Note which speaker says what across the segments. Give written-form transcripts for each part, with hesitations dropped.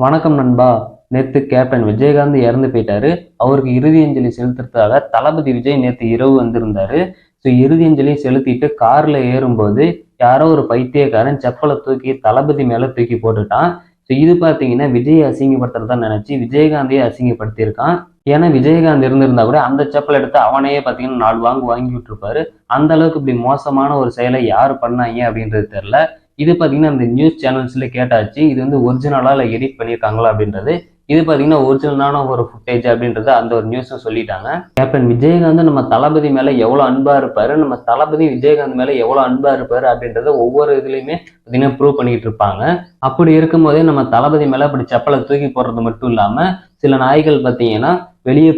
Speaker 1: வணக்கம் நண்பா. நேற்று கேப்டன் விஜயகாந்த் இறந்து போயிட்டாரு. அவருக்கு இறுதி அஞ்சலி செலுத்துறதுக்காக தளபதி விஜய் நேற்று இரவு வந்திருந்தாரு. ஸோ இறுதி அஞ்சலி செலுத்திட்டு கார்ல ஏறும்போது யாரோ ஒரு பைத்தியக்காரன் செப்பலை தூக்கி தளபதி மேல தூக்கி போட்டுட்டான். ஸோ இது பார்த்தீங்கன்னா விஜய் அசிங்கப்படுத்துறதா நினைச்சு விஜயகாந்தையே அசிங்கப்படுத்தியிருக்கான். ஏன்னா விஜயகாந்த் இருந்திருந்தா கூட அந்த செப்பல் எடுத்து அவனையே பார்த்தீங்கன்னா 4 வாங்கி விட்டுருப்பாரு. அந்த அளவுக்கு இப்படி மோசமான ஒரு செயலை யாரு பண்ணாங்க அப்படின்றது தெரியல. இது பார்த்தீங்கன்னா இந்த நியூஸ் சேனல்ஸ்ல கேட்டாச்சு, இது வந்து ஒரிஜினலா இல்லை எடிட் பண்ணியிருக்காங்களா அப்படின்றது. இது பார்த்தீங்கன்னா ஒரிஜினலான ஒரு ஃபுட்டேஜ் அப்படின்றது அந்த ஒரு நியூஸும் சொல்லிட்டாங்க. கேப்டன் விஜயகாந்த் நம்ம தளபதி மேல எவ்வளவு அன்பா இருப்பாரு, நம்ம தளபதி விஜயகாந்த் மேல எவ்வளவு அன்பா இருப்பாரு அப்படின்றத ஒவ்வொரு இதுலையுமே பார்த்தீங்கன்னா ப்ரூவ் பண்ணிட்டு இருப்பாங்க. அப்படி இருக்கும் போதே நம்ம தளபதி மேல அப்படி செப்பலை தூக்கி போடுறது மட்டும் இல்லாம சில நாய்கள் பார்த்தீங்கன்னா வெளியே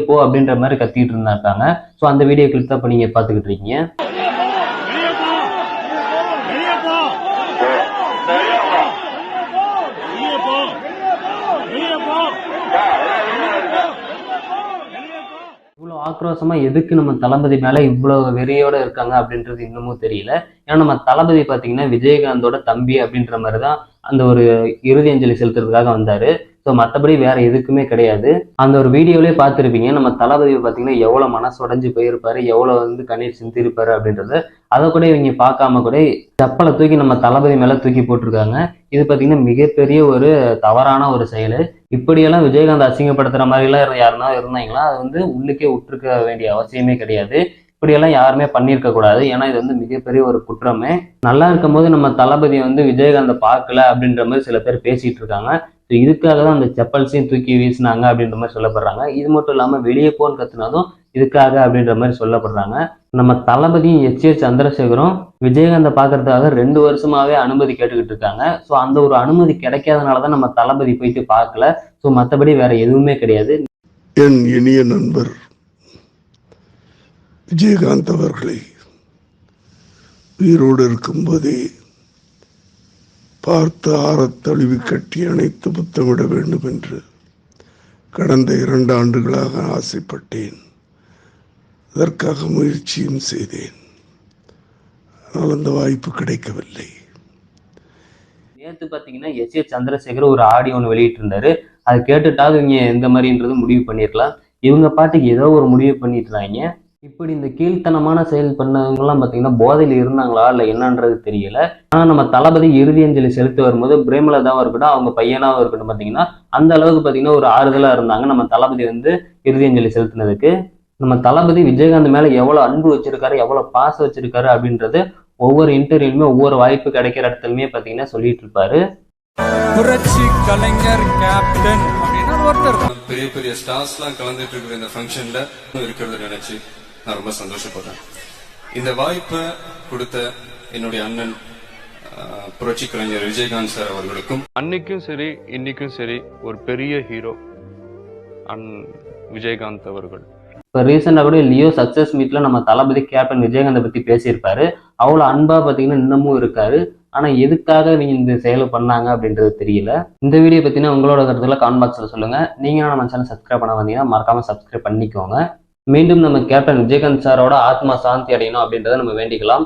Speaker 1: போ அப்படின்ற மாதிரி கத்திட்டு இருந்தாங்க. ஸோ அந்த வீடியோ கிளிப் தான் இப்போ நீங்க பார்த்துக்கிட்டு இருக்கீங்க. இவ்வளவு ஆக்ரோஷமா எதுக்கு நம்ம தளபதி மேல இவ்வளவு வெறியோட இருக்காங்க அப்படின்றது இன்னமும் தெரியல. ஏன்னா நம்ம தளபதி பாத்தீங்கன்னா விஜயகாந்தோட தம்பி அப்படின்ற மாதிரிதான் அந்த ஒரு இறுதி அஞ்சலி செலுத்துறதுக்காக வந்தாரு. ஸோ மற்றபடி வேற எதுக்குமே கிடையாது. அந்த ஒரு வீடியோலயே பார்த்துருப்பீங்க, நம்ம தளபதி பார்த்தீங்கன்னா எவ்வளவு மனசு உடைஞ்சு போயிருப்பாரு, எவ்வளவு வந்து கண்ணீர் சிந்திருப்பாரு அப்படின்றத. அதை கூட இவங்க பார்க்காம கூட செப்பலை தூக்கி நம்ம தளபதி மேல தூக்கி போட்டிருக்காங்க. இது பார்த்தீங்கன்னா மிகப்பெரிய ஒரு தவறான ஒரு செயல். இப்படியெல்லாம் விஜயகாந்த் அசிங்கப்படுத்துற மாதிரிலாம் யாருன்னா இருந்தாங்கன்னா அது வந்து உள்ளுக்கே விட்டுருக்க வேண்டிய அவசியமே கிடையாது. இப்படியெல்லாம் யாருமே பண்ணியிருக்க கூடாது. ஏன்னா இது வந்து மிகப்பெரிய ஒரு குற்றமே. நல்லா இருக்கும் போது நம்ம தளபதி வந்து விஜயகாந்தை பார்க்கல அப்படின்ற மாதிரி சில பேர் பேசிட்டு இருக்காங்க. இதுக்காக தான் அந்த செப்பல்ஸையும் தூக்கி வீசினாங்க அப்படின்ற மாதிரி சொல்லப்படுறாங்க. இது மட்டும் இல்லாமல் வெளியே போன்னு கத்துனதும் இதுக்காக அப்படின்ற மாதிரி சொல்லப்படுறாங்க. நம்ம தளபதியும் எச் சந்திரசேகரும் விஜயகாந்தை பார்க்கறதுக்காக 2 வருஷமாவே அனுமதி கேட்டுக்கிட்டு இருக்காங்க. ஸோ அந்த ஒரு அனுமதி கிடைக்காதனாலதான் நம்ம தளபதி போயிட்டு பார்க்கல. ஸோ மற்றபடி வேற எதுவுமே கிடையாது.
Speaker 2: என் இனிய நண்பர் விஜயகாந்த் அவர்களை உயிரோடு இருக்கும்போதே பார்த்து ஆறத்தழுவி கட்டி அணைத்து புத்தமிட வேண்டும் என்று கடந்த 2 ஆண்டுகளாக ஆசைப்பட்டேன். அதற்காக முயற்சியும் செய்தேன். ஆனால் அந்த வாய்ப்பு கிடைக்கவில்லை.
Speaker 1: நேற்று பார்த்தீங்கன்னா எச் சந்திரசேகர் ஒரு ஆடியோ ஒன்று வெளியிட்டு இருந்தாரு. அதை கேட்டுட்டாவது இவங்க எந்த மாதிரின்றது முடிவு பண்ணிருக்கலாம். இவங்க பாட்டுக்கு ஏதோ ஒரு முடிவு பண்ணிட்டு இருந்தாங்க. இப்படி இந்த கீழ்த்தனமான செயல் பண்ணவங்கலாம் பார்த்தீங்கன்னா போதையில் இருந்தாங்களா இல்லை என்னன்றது தெரியல. ஆனால் நம்ம தளபதி இறுதி அஞ்சலி செலுத்தி வரும்போது பிரேமலதாவும் இருக்கட்டும், அவங்க பையனாவும் இருக்கட்டும், பார்த்தீங்கன்னா அந்த அளவுக்கு பார்த்தீங்கன்னா ஒரு ஆறுதலாக இருந்தாங்க நம்ம தளபதி வந்து இறுதி அஞ்சலி செலுத்தினதுக்கு. நம்ம தளபதி விஜயகாந்த் மேல எவ்வளவு அன்பு வச்சிருக்காரு, எவ்வளவு பாசம் வச்சிருக்காரு அப்படின்றது ஒவ்வொரு இன்டர்வியூலுமே ஒவ்வொரு வாய்ப்பு கிடைக்கிற இடத்துலயுமே பார்த்தீங்கன்னா சொல்லிட்டு இருப்பாரு.
Speaker 3: புரட்சி கலைஞர் கேப்டன் அப்படின்னா ஒருத்தர்
Speaker 4: பெரிய பெரிய ஸ்டார்ஸ் எல்லாம் கலந்துட்டு இருக்கிற இந்த ஃபங்க்ஷன்ல இருக்கிறத நினைச்சு நான் ரொம்ப சந்தோஷப்படுறேன். இந்த வாய்ப்பை கொடுத்த என்னுடைய அண்ணன் புரட்சி கலைஞர் விஜயகாந்த் சார் அவர்களுக்கும்
Speaker 5: அன்னைக்கும் சரி இன்னைக்கும் சரி ஒரு பெரிய ஹீரோ விஜயகாந்த் அவர்கள்.
Speaker 1: இப்போ ரீசெண்டாக கூட லியோ சக்சஸ் மீட்ல நம்ம தளபதி கேப்டன் விஜயகாந்தை பத்தி பேசியிருப்பாரு. அவ்வளோ அன்பா பார்த்தீங்கன்னா இன்னமும் இருக்காரு. ஆனா எதுக்காக நீங்க இந்த செயலை பண்ணாங்க அப்படின்றது தெரியல. இந்த வீடியோ பத்தினா உங்களோட கருத்துக்களை கமெண்ட் பாக்ஸ்ல சொல்லுங்க. நீங்க நம்ம சேனல் சப்ஸ்கிரைப் பண்ண வந்தீங்கன்னா மறக்காம சப்ஸ்கிரைப் பண்ணிக்கோங்க. மீண்டும் நம்ம கேப்டன் விஜயகாந்த் சாரோட ஆத்மா சாந்தி அடையணும் அப்படின்றத நம்ம வேண்டிக்கலாம்.